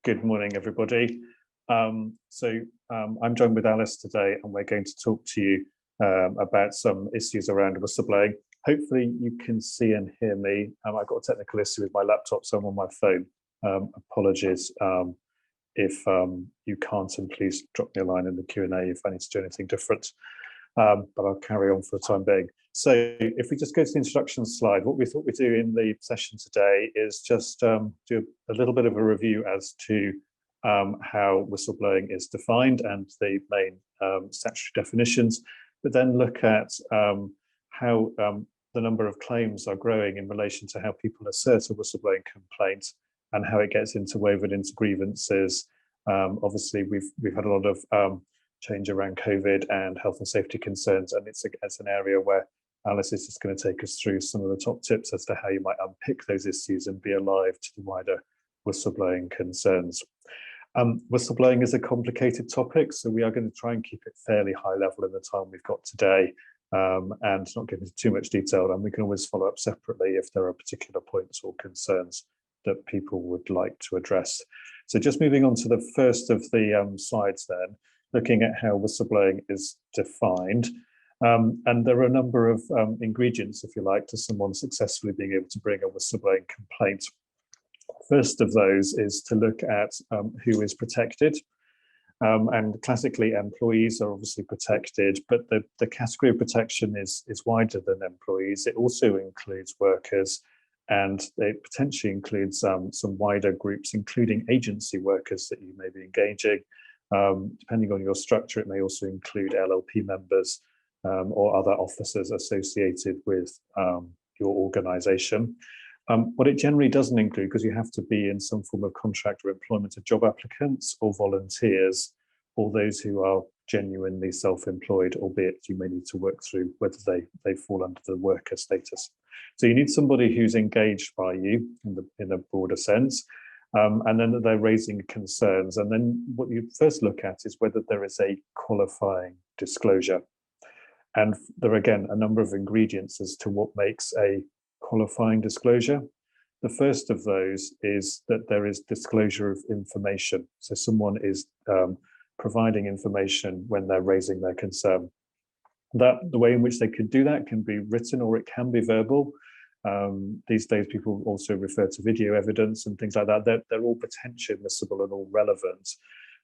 Good morning, everybody. I'm joined with Alice today, and we're going to talk to you about some issues around whistleblowing. Hopefully you can see and hear me. I've got a technical issue with my laptop, so I'm on my phone. Apologies if you can't, and please drop me a line in the Q&A if I need to do anything different. But I'll carry on for the time being. So if we just go to the introduction slide, what we thought we'd do in the session today is just do a little bit of a review as to how whistleblowing is defined and the main statutory definitions, but then look at how the number of claims are growing in relation to how people assert a whistleblowing complaint and how it gets interwoven into grievances. Obviously, we've had a lot of change around COVID and health and safety concerns, and it's an area where Alice is just going to take us through some of the top tips as to how you might unpick those issues and be alive to the wider whistleblowing concerns. Whistleblowing is a complicated topic, so we are going to try and keep it fairly high level in the time we've got today, and not get into too much detail, and we can always follow up separately if there are particular points or concerns that people would like to address. So just moving on to the first of the slides then, looking at how whistleblowing is defined. And there are a number of ingredients, if you like, to someone successfully being able to bring a whistleblowing complaint. First of those is to look at who is protected. And classically, employees are obviously protected, but the category of protection is wider than employees. It also includes workers, and it potentially includes some wider groups, including agency workers that you may be engaging. Depending on your structure, it may also include LLP members or other officers associated with your organisation. What it generally doesn't include, because you have to be in some form of contract or employment, of job applicants or volunteers, or those who are genuinely self-employed, albeit you may need to work through whether they fall under the worker status. So you need somebody who's engaged by you in a broader sense, and then that they're raising concerns. And then what you first look at is whether there is a qualifying disclosure. And there are, again, a number of ingredients as to what makes a qualifying disclosure. The first of those is that there is disclosure of information. So someone is providing information when they're raising their concern. The way in which they can do that can be written or it can be verbal. These days, people also refer to video evidence and things like that. They're all potentially admissible and all relevant.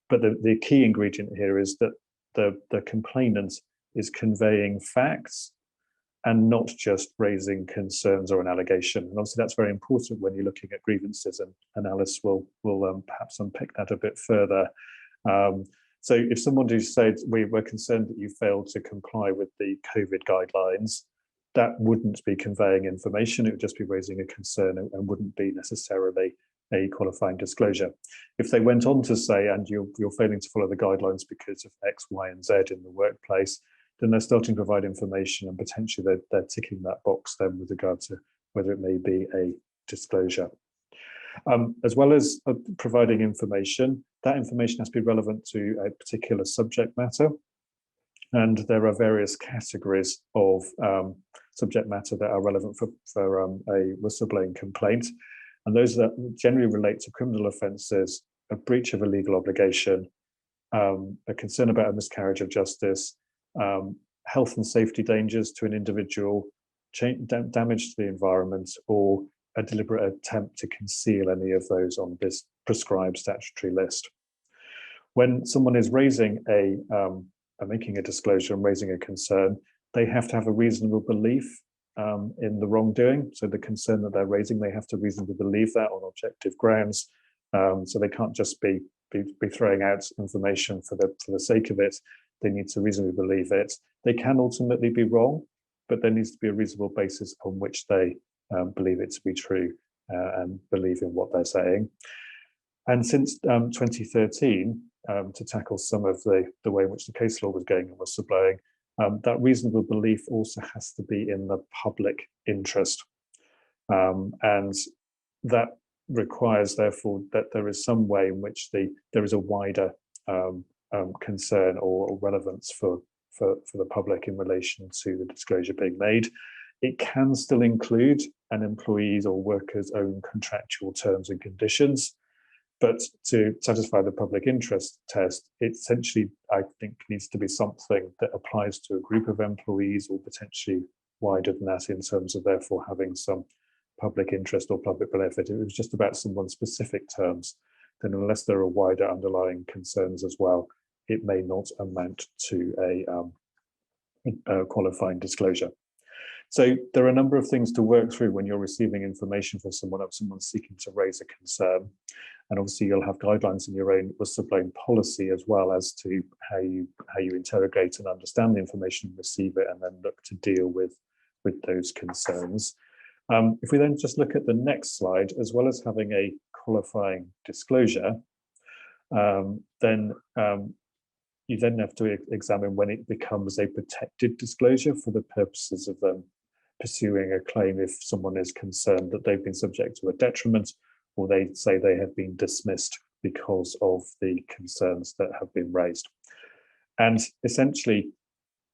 But the key ingredient here is that the complainant is conveying facts and not just raising concerns or an allegation. And obviously that's very important when you're looking at grievances, and Alice will perhaps unpick that a bit further. So if someone who said, we're concerned that you failed to comply with the COVID guidelines, that wouldn't be conveying information, it would just be raising a concern and wouldn't be necessarily a qualifying disclosure. If they went on to say, and you're failing to follow the guidelines because of X, Y, and Z in the workplace, then they're starting to provide information, and potentially they're ticking that box then with regard to whether it may be a disclosure. As well as providing information, that information has to be relevant to a particular subject matter. And there are various categories of subject matter that are relevant for a whistleblowing complaint. And those that generally relate to criminal offences, a breach of a legal obligation, a concern about a miscarriage of justice, health and safety dangers to an individual, damage to the environment, or a deliberate attempt to conceal any of those on this prescribed statutory list. When someone is raising making a disclosure and raising a concern, they have to have a reasonable belief in the wrongdoing. So the concern that they're raising, they have to reasonably believe that on objective grounds. So they can't just be throwing out information for the sake of it. They need to reasonably believe it. They can ultimately be wrong, but there needs to be a reasonable basis on which they believe it to be true and believe in what they're saying. And since 2013, to tackle some of the way in which the case law was going in whistleblowing, that reasonable belief also has to be in the public interest. And that requires, therefore, that there is some way in which there is a wider concern or relevance for the public in relation to the disclosure being made. It can still include an employee's or worker's own contractual terms and conditions, But to satisfy the public interest test, it essentially, I think, needs to be something that applies to a group of employees or potentially wider than that in terms of therefore having some public interest or public benefit. If it was just about someone's specific terms, then unless there are wider underlying concerns as well, it may not amount to a qualifying disclosure. So there are a number of things to work through when you're receiving information from someone or someone's seeking to raise a concern. And obviously you'll have guidelines in your own whistleblowing policy as well as to how you interrogate and understand the information, receive it, and then look to deal with those concerns. If we then just look at the next slide, as well as having a qualifying disclosure, then you then have to examine when it becomes a protected disclosure for the purposes of pursuing a claim if someone is concerned that they've been subject to a detriment, or they say they have been dismissed because of the concerns that have been raised. And essentially,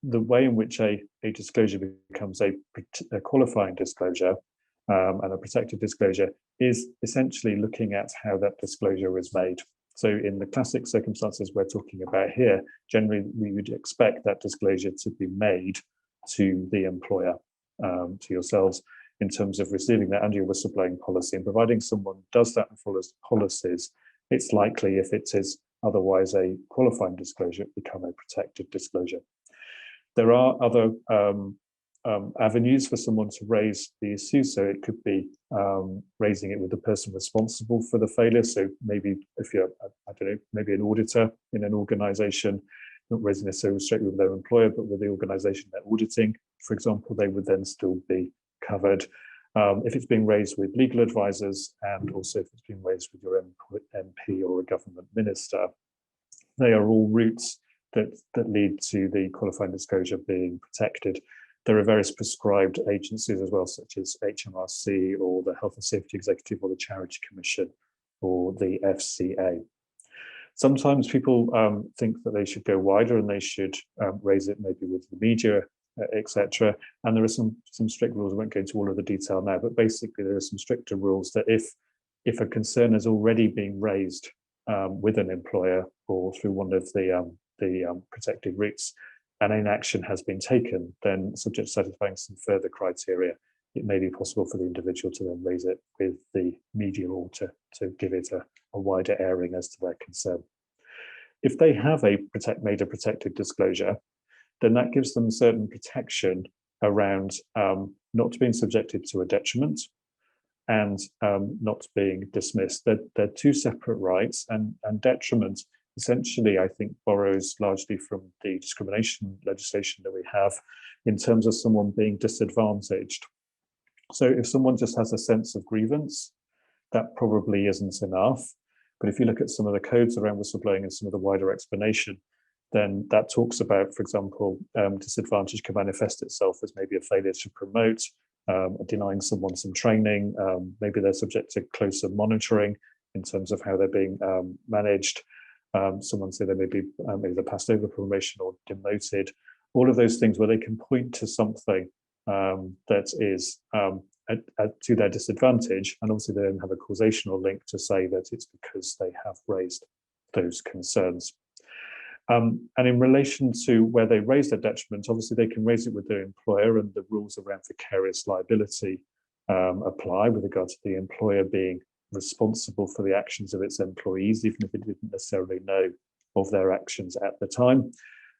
the way in which a disclosure becomes a qualifying disclosure and a protected disclosure is essentially looking at how that disclosure is made. So in the classic circumstances we're talking about here, generally we would expect that disclosure to be made to the employer, to yourselves, in terms of receiving that under your whistleblowing policy, and providing someone does that and follows policies, it's likely, if it is otherwise a qualifying disclosure, it become a protected disclosure. There are other avenues for someone to raise the issue. So it could be raising it with the person responsible for the failure. So maybe if you're, I don't know, maybe an auditor in an organization, not raising necessarily straight with their employer, but with the organization they're auditing, for example, they would then still be covered. If it's being raised with legal advisors, and also if it's being raised with your MP or a government minister, they are all routes that lead to the qualifying disclosure being protected. There are various prescribed agencies as well, such as HMRC or the Health and Safety Executive or the Charity Commission or the FCA. Sometimes people think that they should go wider and they should raise it maybe with the media, etc. And there are some strict rules. I won't go into all of the detail now, but basically there are some stricter rules that if a concern has already been raised with an employer or through one of the protected routes, and inaction has been taken, then subject to satisfying some further criteria, it may be possible for the individual to then raise it with the media or to give it a wider airing as to their concern. If they have made a protected disclosure, then that gives them certain protection around not being subjected to a detriment and not being dismissed. They're two separate rights, and detriment essentially, I think, borrows largely from the discrimination legislation that we have in terms of someone being disadvantaged. So if someone just has a sense of grievance, that probably isn't enough. But if you look at some of the codes around whistleblowing and some of the wider explanation, then that talks about, for example, disadvantage can manifest itself as maybe a failure to promote, denying someone some training, maybe they're subject to closer monitoring in terms of how they're being managed. Someone say they may be either passed over promotion or demoted. All of those things where they can point to something that is to their disadvantage, and obviously they don't have a causational link to say that it's because they have raised those concerns. And in relation to where they raise their detriment, obviously they can raise it with their employer, and the rules around vicarious liability apply with regard to the employer being responsible for the actions of its employees, even if it didn't necessarily know of their actions at the time.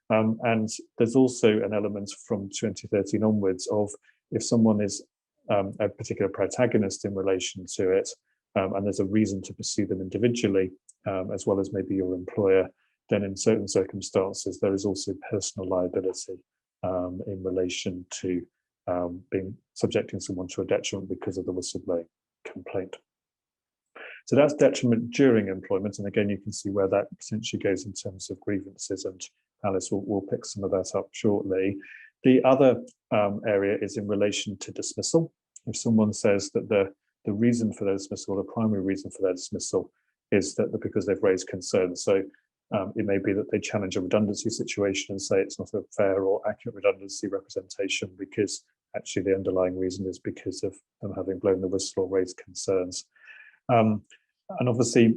And there's also an element from 2013 onwards of if someone is a particular protagonist in relation to it, and there's a reason to pursue them individually, as well as maybe your employer, then in certain circumstances, there is also personal liability in relation to being subjecting someone to a detriment because of the whistleblowing complaint. So that's detriment during employment. And again, you can see where that potentially goes in terms of grievances, and Alice will pick some of that up shortly. The other area is in relation to dismissal. If someone says that the reason for their dismissal, the primary reason for their dismissal, is that because they've raised concerns. So it may be that they challenge a redundancy situation and say it's not a fair or accurate redundancy representation because actually the underlying reason is because of them having blown the whistle or raised concerns. And obviously,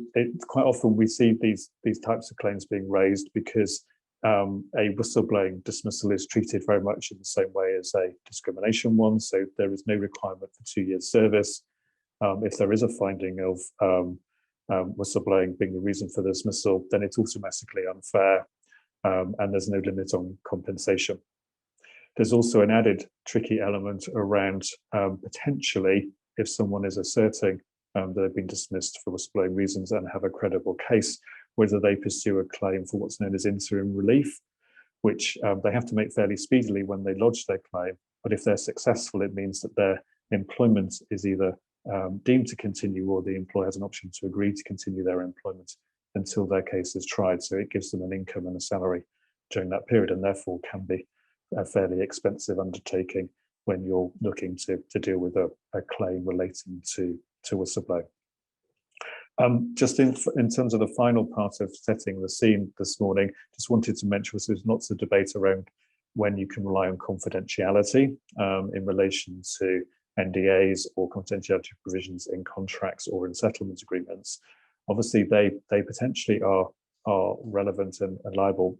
quite often we see these types of claims being raised because a whistleblowing dismissal is treated very much in the same way as a discrimination one. So there is no requirement for 2 years service. If there is a finding of whistleblowing being the reason for the dismissal, then it's automatically unfair, and there's no limit on compensation. There's also an added tricky element around potentially, if someone is asserting that they've been dismissed for whistleblowing reasons and have a credible case, whether they pursue a claim for what's known as interim relief, which they have to make fairly speedily when they lodge their claim. But if they're successful, it means that their employment is either deemed to continue, or the employer has an option to agree to continue their employment until their case is tried. So it gives them an income and a salary during that period, and therefore can be a fairly expensive undertaking when you're looking to deal with a claim relating to whistleblowing. Just in terms of the final part of setting the scene this morning, just wanted to mention there's lots of debate around when you can rely on confidentiality in relation to NDAs or confidentiality provisions in contracts or in settlement agreements. Obviously, they potentially are relevant and liable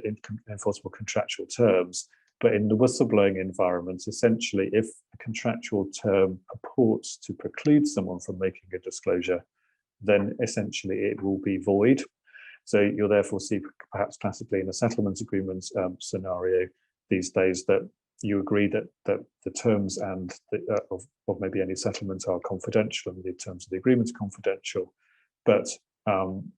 in enforceable contractual terms. But in the whistleblowing environment, essentially, if a contractual term purports to preclude someone from making a disclosure, then essentially it will be void. So you'll therefore see, perhaps classically in a settlement agreement scenario these days, that you agree that the terms and of maybe any settlement are confidential and the terms of the agreement are confidential. But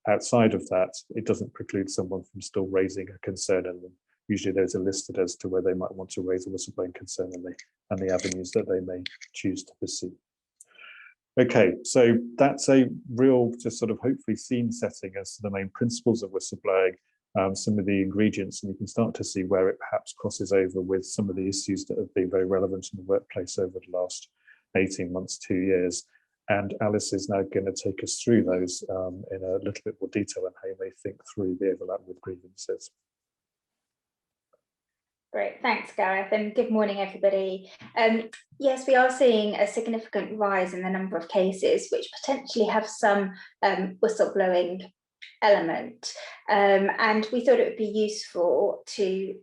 outside of that, it doesn't preclude someone from still raising a concern, and usually those are listed as to where they might want to raise a whistleblowing concern and the avenues that they may choose to pursue. Okay, so that's a real, just sort of hopefully scene setting as to the main principles of whistleblowing, some of the ingredients, and you can start to see where it perhaps crosses over with some of the issues that have been very relevant in the workplace over the last 18 months, 2 years. And Alice is now going to take us through those in a little bit more detail and how you may think through the overlap with grievances. Great, thanks Gareth, and good morning everybody. Yes, we are seeing a significant rise in the number of cases which potentially have some whistleblowing element, and we thought it would be useful to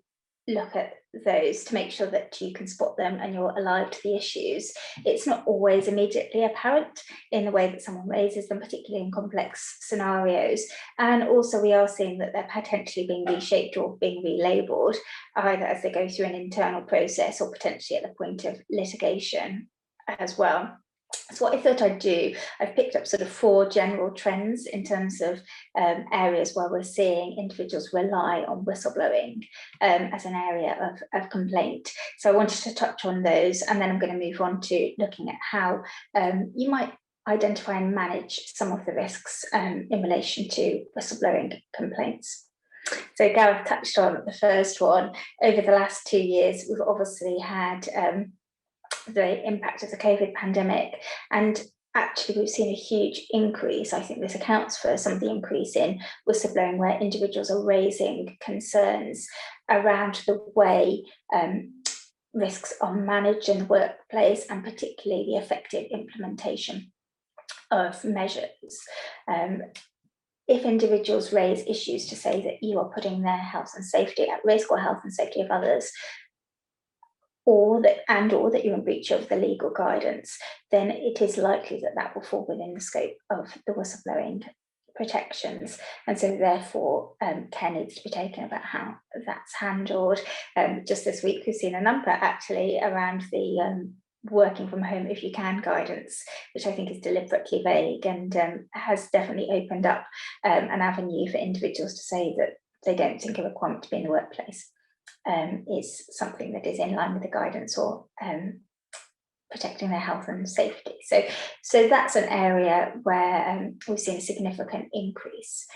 look at those to make sure that you can spot them and you're alive to the issues. It's not always immediately apparent in the way that someone raises them, particularly in complex scenarios. And also we are seeing that they're potentially being reshaped or being relabeled, either as they go through an internal process or potentially at the point of litigation as well. So what I thought I'd do, I've picked up sort of 4 general trends in terms of areas where we're seeing individuals rely on whistleblowing as an area of complaint. So I wanted to touch on those, and then I'm going to move on to looking at how you might identify and manage some of the risks in relation to whistleblowing complaints. So Gareth touched on the first one. Over the last 2 years, we've obviously had the impact of the COVID pandemic, and actually we've seen a huge increase. I think this accounts for some of the increase in whistleblowing, where individuals are raising concerns around the way risks are managed in the workplace, and particularly the effective implementation of measures. If individuals raise issues to say that you are putting their health and safety at risk, or health and safety of others, or that you're in breach of the legal guidance, then it is likely that that will fall within the scope of the whistleblowing protections. And so therefore care needs to be taken about how that's handled. Just this week we've seen a number actually around the working from home if you can guidance, which I think is deliberately vague, and has definitely opened up an avenue for individuals to say that they don't think a requirement to be in the workplace is something that is in line with the guidance, or protecting their health and safety. So that's an area where we've seen a significant increase.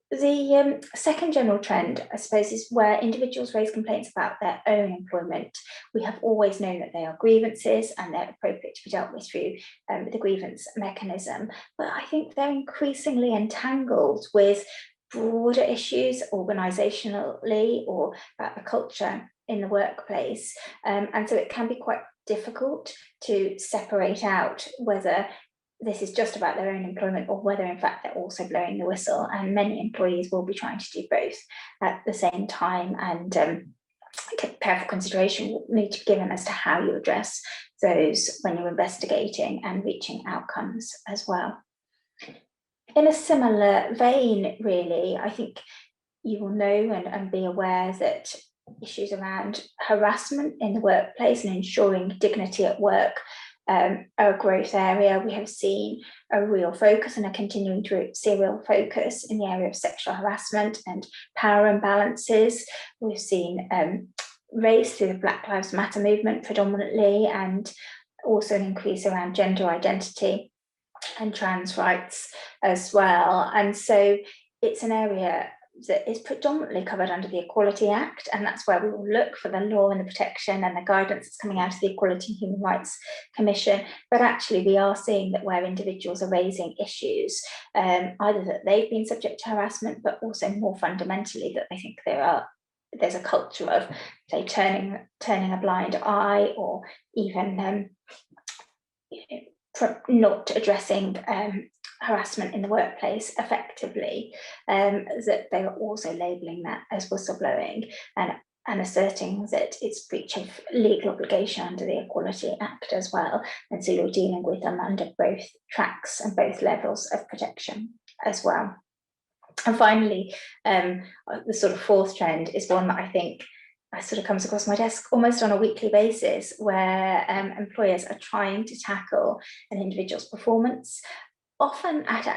The second general trend, I suppose, is where individuals raise complaints about their own employment. We have always known that they are grievances and they're appropriate to be dealt with through the grievance mechanism, but I think they're increasingly entangled with broader issues organisationally, or about the culture in the workplace, and so it can be quite difficult to separate out whether this is just about their own employment, or whether in fact they're also blowing the whistle. And many employees will be trying to do both at the same time, and careful consideration will need to be given as to how you address those when you're investigating and reaching outcomes as well. In a similar vein, really, I think you will know and be aware that issues around harassment in the workplace and ensuring dignity at work are a growth area. We have seen a real focus and are continuing to see a real focus in the area of sexual harassment and power imbalances. We've seen raised through the Black Lives Matter movement predominantly, and also an increase around gender identity and trans rights as well. And so it's an area that is predominantly covered under the Equality Act, and that's where we will look for the law and the protection and the guidance that's coming out of the Equality and Human Rights Commission. But actually we are seeing that where individuals are raising issues, either that they've been subject to harassment, but also more fundamentally that they think there's a culture of, say, turning a blind eye, or even not addressing harassment in the workplace effectively, that they are also labelling that as whistleblowing and asserting that it's breach of legal obligation under the Equality Act as well. And so you're dealing with them under both tracks and both levels of protection as well. And finally, the sort of fourth trend is one that I think sort of comes across my desk almost on a weekly basis, where employers are trying to tackle an individual's performance, often at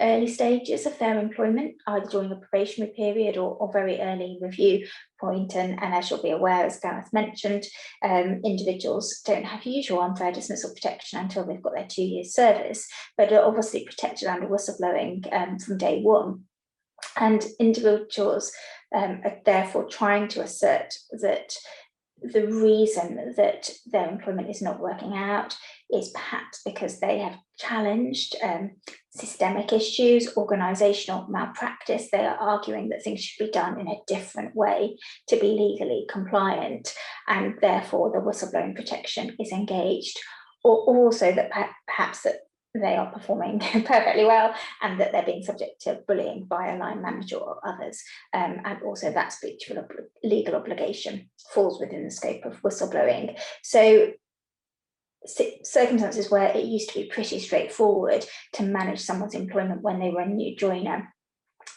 early stages of their employment, either during a probationary period or very early review point. And as you'll be aware, as Gareth mentioned, individuals don't have usual unfair dismissal protection until they've got their 2 years service, but are obviously protected under whistleblowing from day one. And individuals are therefore trying to assert that the reason that their employment is not working out is perhaps because they have challenged systemic issues, organisational malpractice. They are arguing that things should be done in a different way to be legally compliant, and therefore the whistleblowing protection is engaged, or also that perhaps that they are performing perfectly well and that they're being subject to bullying by a line manager or others, and also that breach of legal obligation falls within the scope of whistleblowing. So circumstances where it used to be pretty straightforward to manage someone's employment when they were a new joiner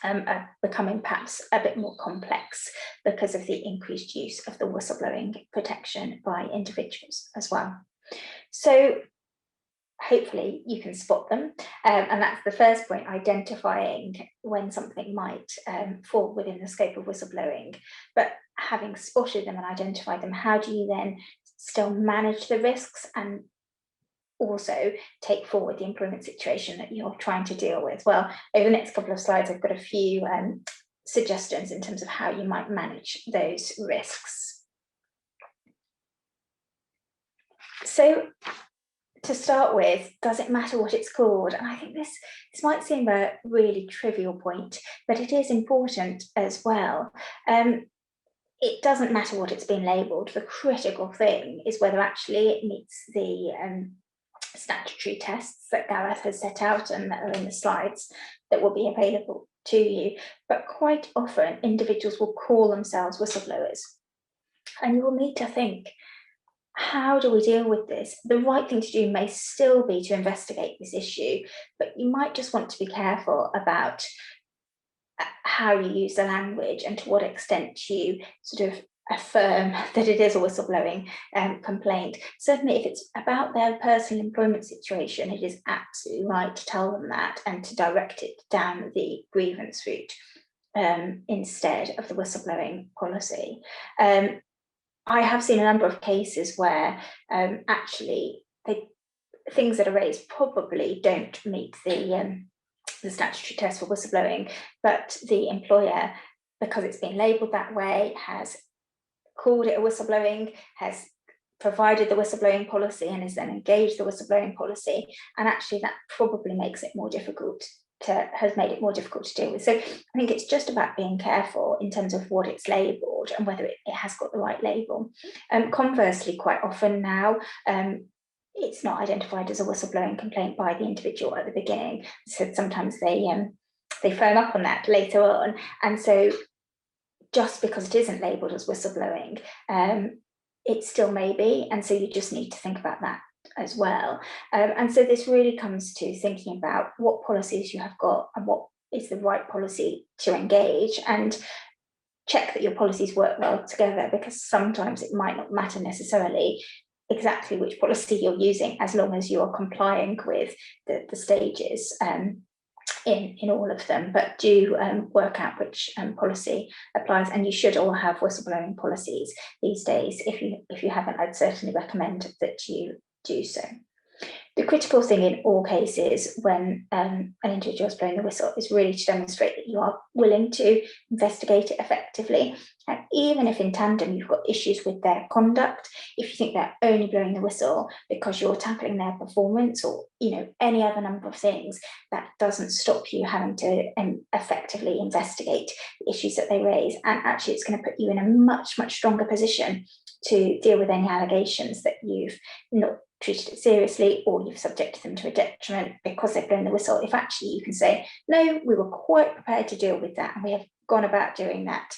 are becoming perhaps a bit more complex because of the increased use of the whistleblowing protection by individuals as well. So hopefully you can spot them, and that's the first point, identifying when something might fall within the scope of whistleblowing. But having spotted them and identified them, how do you then still manage the risks and also take forward the employment situation that you're trying to deal with? Well, over the next couple of slides, I've got a few suggestions in terms of how you might manage those risks. So to start with, does it matter what it's called? And I think this might seem a really trivial point, but it is important as well. It doesn't matter what it's been labelled. The critical thing is whether actually it meets the statutory tests that Gareth has set out and that are in the slides that will be available to you. But quite often individuals will call themselves whistleblowers, and you will need to think, how do we deal with this? The right thing to do may still be to investigate this issue, but you might just want to be careful about how you use the language and to what extent you sort of affirm that it is a whistleblowing complaint. Certainly if it's about their personal employment situation, it is absolutely right to tell them that and to direct it down the grievance route instead of the whistleblowing policy. I have seen a number of cases where actually things that are raised probably don't meet the statutory test for whistleblowing, but the employer, because it's been labelled that way, has called it a whistleblowing, has provided the whistleblowing policy and has then engaged the whistleblowing policy, and actually that probably makes it more difficult has made it more difficult to deal with. So I think it's just about being careful in terms of what it's labelled and whether it has got the right label. Conversely, quite often now, it's not identified as a whistleblowing complaint by the individual at the beginning. So sometimes they firm up on that later on. And so just because it isn't labelled as whistleblowing, it still may be. And so you just need to think about that as well. And so this really comes to thinking about what policies you have got and what is the right policy to engage, and check that your policies work well together, because sometimes it might not matter necessarily exactly which policy you're using, as long as you're complying with the stages in all of them. But do work out which policy applies, and you should all have whistleblowing policies these days. If you haven't, I'd certainly recommend that you do so. The critical thing in all cases when an individual is blowing the whistle is really to demonstrate that you are willing to investigate it effectively. And even if in tandem you've got issues with their conduct, if you think they're only blowing the whistle because you're tackling their performance, or any other number of things, that doesn't stop you having to effectively investigate the issues that they raise. And actually it's going to put you in a much, much stronger position to deal with any allegations that you've not treated it seriously, or you've subjected them to a detriment because they've blown the whistle. If actually you can say, no, we were quite prepared to deal with that, and we have gone about doing that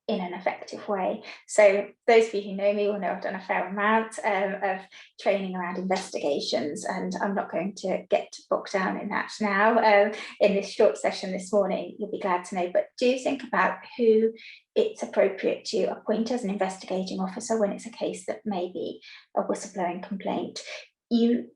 in an effective way. So those of you who know me will know I've done a fair amount of training around investigations, and I'm not going to get bogged down in that now. In this short session this morning, you'll be glad to know, but do think about who it's appropriate to appoint as an investigating officer when it's a case that may be a whistleblowing complaint. You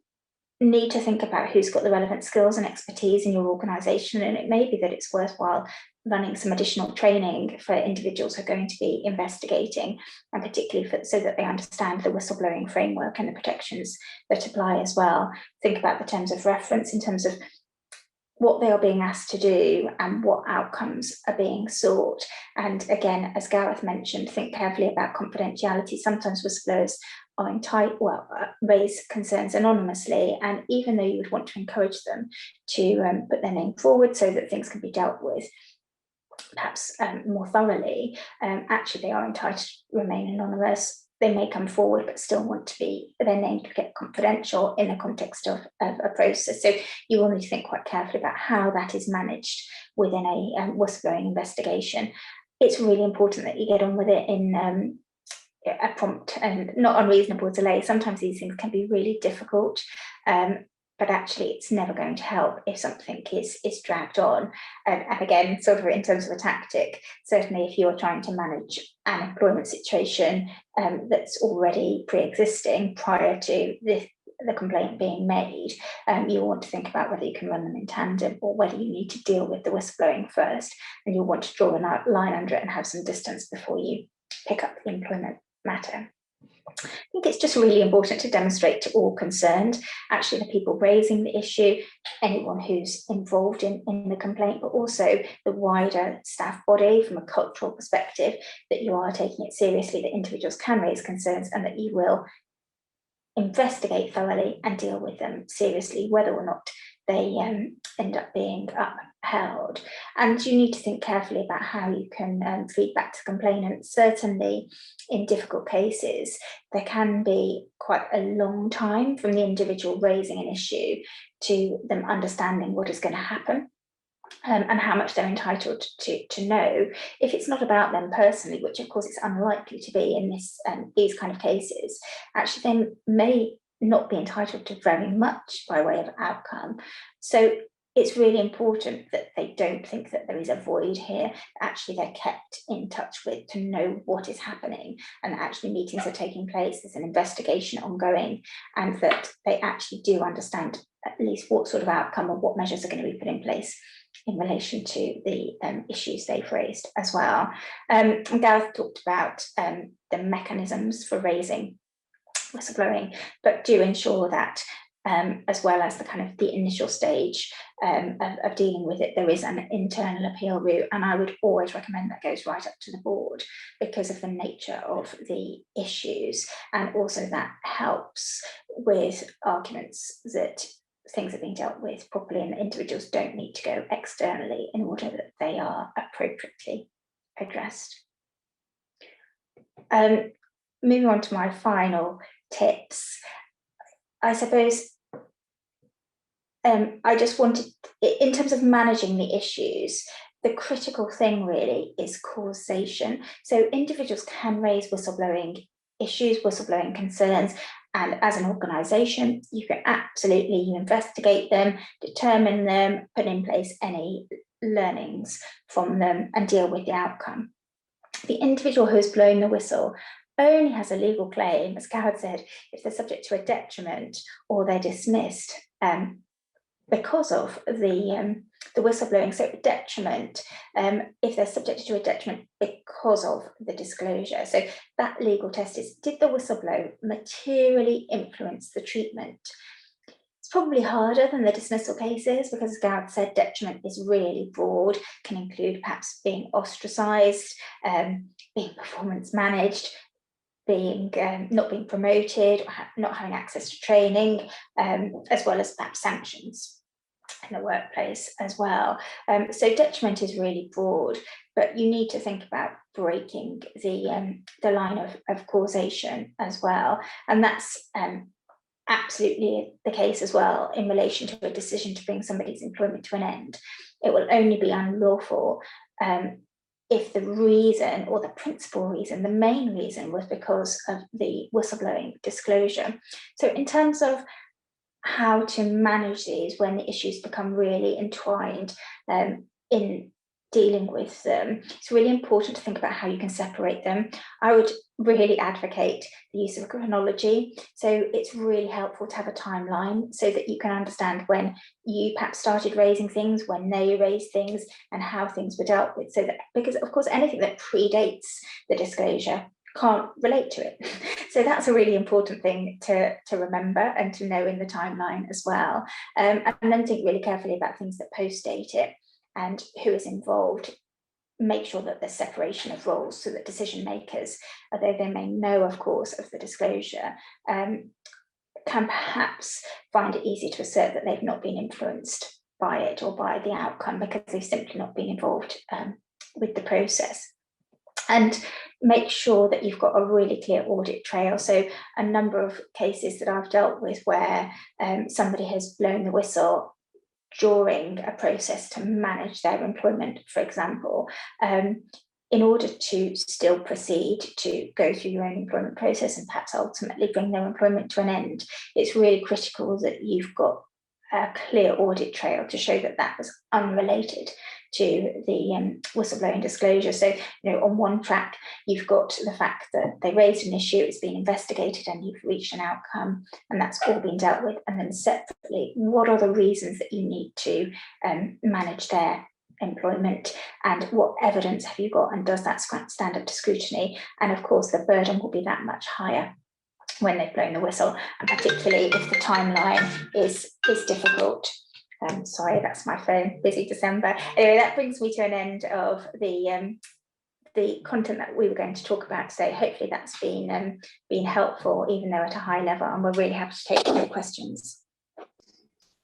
need to think about who's got the relevant skills and expertise in your organisation, and it may be that it's worthwhile running some additional training for individuals who are going to be investigating, and particularly so that they understand the whistleblowing framework and the protections that apply as well. Think about the terms of reference in terms of what they are being asked to do and what outcomes are being sought. And again, as Gareth mentioned, think carefully about confidentiality. Sometimes whistleblowers raise concerns anonymously, and even though you would want to encourage them to put their name forward so that things can be dealt with perhaps more thoroughly, actually they are entitled to remain anonymous. They may come forward but still want to be their name to get confidential in the context of a process. So you will need to think quite carefully about how that is managed within a whistleblowing investigation. It's really important that you get on with it in a prompt and not unreasonable delay. Sometimes these things can be really difficult, but actually it's never going to help if something is dragged on. And again, sort of in terms of a tactic, certainly if you're trying to manage an employment situation that's already pre-existing prior to the complaint being made, you want to think about whether you can run them in tandem or whether you need to deal with the whistleblowing first, and you'll want to draw a line under it and have some distance before you pick up the employment matter. I think it's just really important to demonstrate to all concerned, actually the people raising the issue, anyone who's involved in the complaint, but also the wider staff body from a cultural perspective, that you are taking it seriously, that individuals can raise concerns, and that you will investigate thoroughly and deal with them seriously, whether or not they end up being upheld. And you need to think carefully about how you can feed back to complainants. Certainly in difficult cases, there can be quite a long time from the individual raising an issue to them understanding what is going to happen. And how much they're entitled to know. If it's not about them personally, which of course it's unlikely to be in these kind of cases, actually they may not be entitled to very much by way of outcome. So it's really important that they don't think that there is a void here. Actually, they're kept in touch with to know what is happening, and actually meetings are taking place, there's an investigation ongoing, and that they actually do understand at least what sort of outcome or what measures are going to be put in place in relation to the issues they've raised as well. Gareth talked about the mechanisms for raising whistleblowing, but do ensure that as well as the kind of the initial stage of dealing with it, there is an internal appeal route, and I would always recommend that goes right up to the board because of the nature of the issues, and also that helps with arguments that things are being dealt with properly and the individuals don't need to go externally in order that they are appropriately addressed. Moving on to my final tips, I suppose I just wanted, in terms of managing the issues, the critical thing really is causation. So individuals can raise whistleblowing issues, whistleblowing concerns, and as an organisation, you can absolutely investigate them, determine them, put in place any learnings from them, and deal with the outcome. The individual who is blowing the whistle only has a legal claim, as Gareth said, if they're subject to a detriment or they're dismissed because of the whistleblowing. So detriment, if they're subjected to a detriment because of the disclosure. So that legal test is, did the whistleblow materially influence the treatment? It's probably harder than the dismissal cases because, as Gareth said, detriment is really broad, can include perhaps being ostracised, being performance managed, being not being promoted, or not having access to training, as well as perhaps sanctions in the workplace as well. So detriment is really broad, but you need to think about breaking the line of causation as well. And that's absolutely the case as well in relation to a decision to bring somebody's employment to an end. It will only be unlawful if the reason, or the principal reason, the main reason, was because of the whistleblowing disclosure. So in terms of how to manage these when the issues become really entwined in dealing with them, it's really important to think about how you can separate them. I would really advocate the use of chronology. So it's really helpful to have a timeline so that you can understand when you perhaps started raising things, when they raised things, and how things were dealt with. So that, because of course anything that predates the disclosure can't relate to it. So that's a really important thing to remember and to know in the timeline as well. And then think really carefully about things that post-date it and who is involved. Make sure that there's separation of roles so that decision makers, although they may know, of course, of the disclosure, can perhaps find it easy to assert that they've not been influenced by it or by the outcome because they've simply not been involved with the process. And make sure that you've got a really clear audit trail. So a number of cases that I've dealt with where somebody has blown the whistle during a process to manage their employment, for example, in order to still proceed to go through your own employment process and perhaps ultimately bring their employment to an end, it's really critical that you've got a clear audit trail to show that that was unrelated to the whistleblowing disclosure. So, on one track, you've got the fact that they raised an issue, it's been investigated, and you've reached an outcome, and that's all been dealt with. And then separately, what are the reasons that you need to manage their employment, and what evidence have you got, and does that stand up to scrutiny? And of course, the burden will be that much higher when they've blown the whistle, and particularly if the timeline is difficult. Sorry, that's my phone, busy December. Anyway, that brings me to an end of the content that we were going to talk about today. Hopefully that's been helpful, even though at a high level, and we're really happy to take your questions.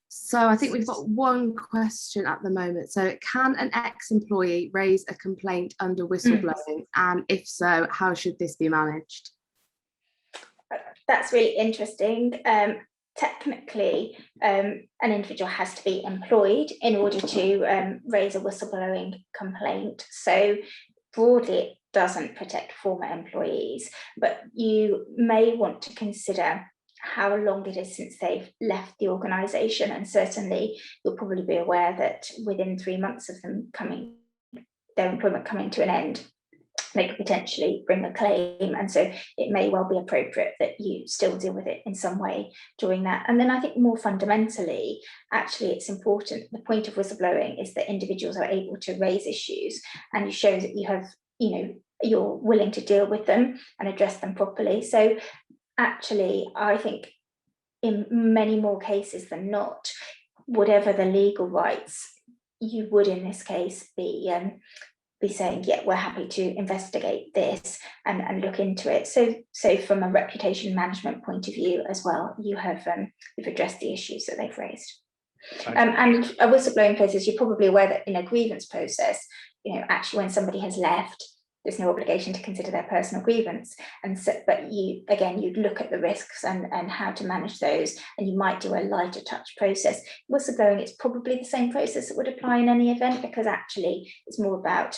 So I think we've got one question at the moment. So can an ex-employee raise a complaint under whistleblowing? And if so, how should this be managed? That's really interesting. Technically, an individual has to be employed in order to raise a whistleblowing complaint. So broadly, it doesn't protect former employees, but you may want to consider how long it is since they've left the organisation. And certainly you'll probably be aware that within 3 months of them their employment coming to an end, they could potentially bring a claim, and so it may well be appropriate that you still deal with it in some way during that. And then I think more fundamentally, actually, it's important. The point of whistleblowing is that individuals are able to raise issues, and you show that you have, you're willing to deal with them and address them properly. So actually, I think in many more cases than not, whatever the legal rights, you would in this case be saying, yeah, we're happy to investigate this and look into it. So from a reputation management point of view as well, you've addressed the issues that they've raised. And a whistleblowing process, you're probably aware that in a grievance process, actually when somebody has left, there's no obligation to consider their personal grievance. And so, but you'd look at the risks and how to manage those, and you might do a lighter touch process. Whistleblowing, it's probably the same process that would apply in any event, because actually it's more about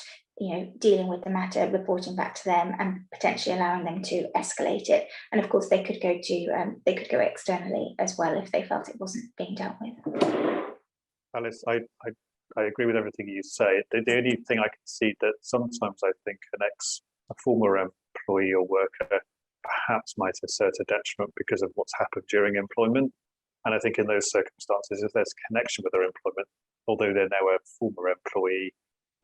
dealing with the matter, reporting back to them, and potentially allowing them to escalate it. And of course, they could go externally as well if they felt it wasn't being dealt with. Alice, I agree with everything you say. The only thing I can see that sometimes I think a former employee or worker perhaps might assert a detriment because of what's happened during employment. And I think in those circumstances, if there's a connection with their employment, although they're now a former employee,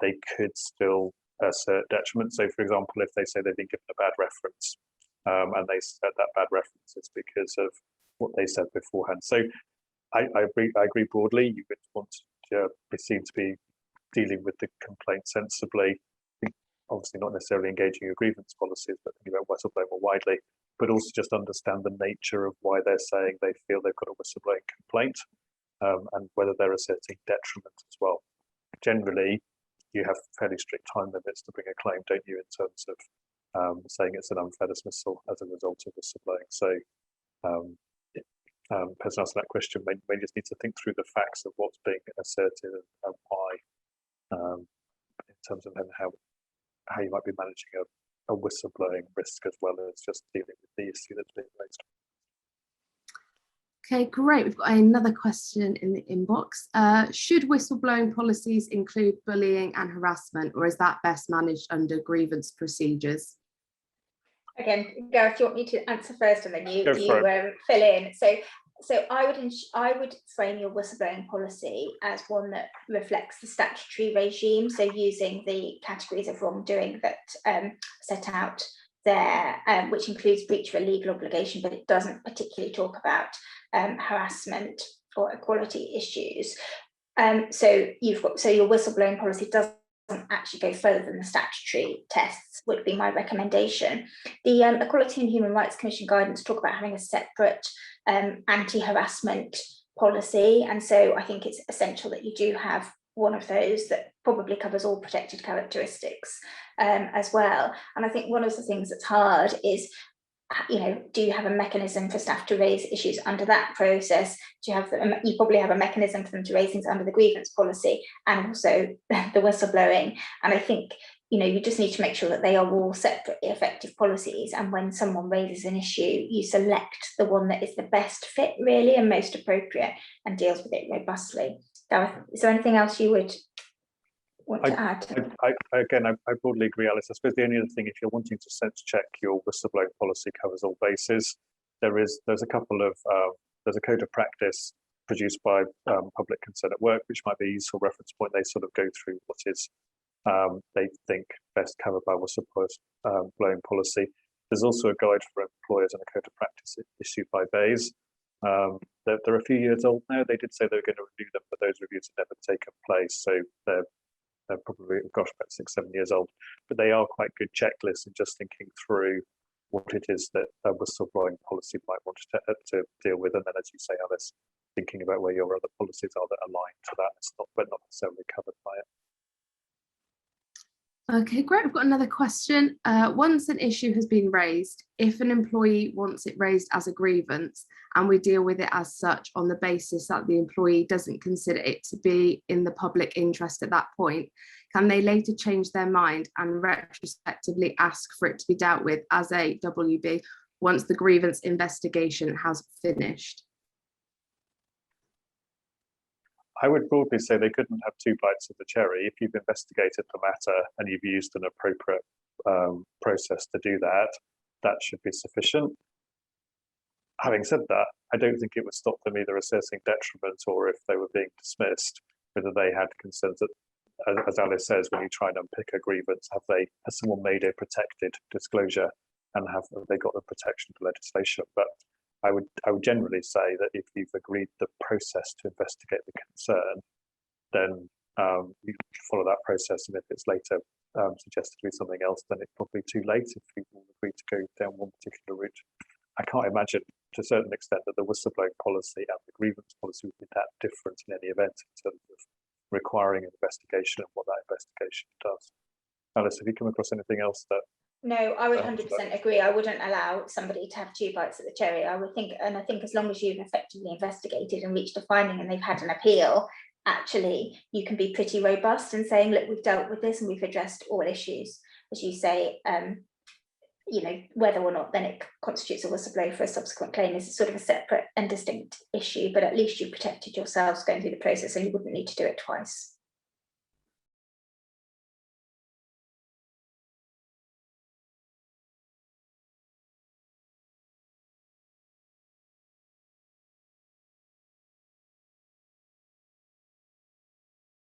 they could still assert detriment. So, for example, if they say they've been given a bad reference, and they said that bad reference is because of what they said beforehand. So I agree broadly. You would want to be seen to be dealing with the complaint sensibly, obviously not necessarily engaging your grievance policies, but thinking about whistleblowing more widely, but also just understand the nature of why they're saying they feel they've got a whistleblowing complaint, and whether they're asserting detriment as well. Generally, you have fairly strict time limits to bring a claim, don't you, in terms of saying it's an unfair dismissal as a result of whistleblowing. So person asking that question may just need to think through the facts of what's being asserted and why, in terms of how you might be managing a whistleblowing risk as well as just dealing with the issue that's being raised. Okay, great. We've got another question in the inbox. Should whistleblowing policies include bullying and harassment, or is that best managed under grievance procedures? Again, Gareth, do you want me to answer first, and then you fill in? So I would frame your whistleblowing policy as one that reflects the statutory regime. So using the categories of wrongdoing that set out there, which includes breach of a legal obligation, but it doesn't particularly talk about harassment or equality issues. So your whistleblowing policy doesn't actually go further than the statutory tests, would be my recommendation. The Equality and Human Rights Commission guidance talk about having a separate anti-harassment policy, and so I think it's essential that you do have one of those that probably covers all protected characteristics as well. And I think one of the things that's hard is, do you have a mechanism for staff to raise issues under that process? You probably have a mechanism for them to raise things under the grievance policy and also the whistleblowing. And I think, you just need to make sure that they are all separately effective policies. And when someone raises an issue, you select the one that is the best fit, really, and most appropriate, and deals with it robustly. Gareth, is there anything else you would want to add? I broadly agree, Alice. I suppose the only other thing, if you're wanting to sense check your whistleblowing policy covers all bases, there's a code of practice produced by Public Concern at Work, which might be a useful reference point. They sort of go through what is they think best covered by whistleblowing policy. There's also a guide for employers and a code of practice issued by Bayes. They're a few years old now. They did say they were going to review them, but those reviews have never taken place. So they're probably, about 6-7 years old. But they are quite good checklists and just thinking through what it is that a whistleblowing policy might want to deal with. And then, as you say, Alice, thinking about where your other policies are that align to that, but not necessarily covered by it. Okay, great. We've got another question. Once an issue has been raised, if an employee wants it raised as a grievance and we deal with it as such on the basis that the employee doesn't consider it to be in the public interest at that point, can they later change their mind and retrospectively ask for it to be dealt with as a WB once the grievance investigation has finished? I would broadly say they couldn't have two bites of the cherry. If you've investigated the matter and you've used an appropriate process to do that, that should be sufficient. Having said that, I don't think it would stop them either asserting detriment or if they were being dismissed, whether they had concerns that, as Alice says, when you try and unpick a grievance, has someone made a protected disclosure and have they got the protection of the legislation? But I would generally say that if you've agreed the process to investigate the concern, then you follow that process. And if it's later suggested to be something else, then it's probably too late if people agree to go down one particular route. I can't imagine to a certain extent that the whistleblowing policy and the grievance policy would be that different in any event in terms of requiring an investigation and what that investigation does. Alice, have you come across anything else that? No, I would 100% agree. I wouldn't allow somebody to have 2 bites at the cherry. I would think, and I think as long as you've effectively investigated and reached a finding and they've had an appeal, actually you can be pretty robust in saying, look, we've dealt with this and we've addressed all issues. As you say, whether or not then it constitutes a whistleblower for a subsequent claim is sort of a separate and distinct issue, but at least you protected yourselves going through the process and you wouldn't need to do it twice.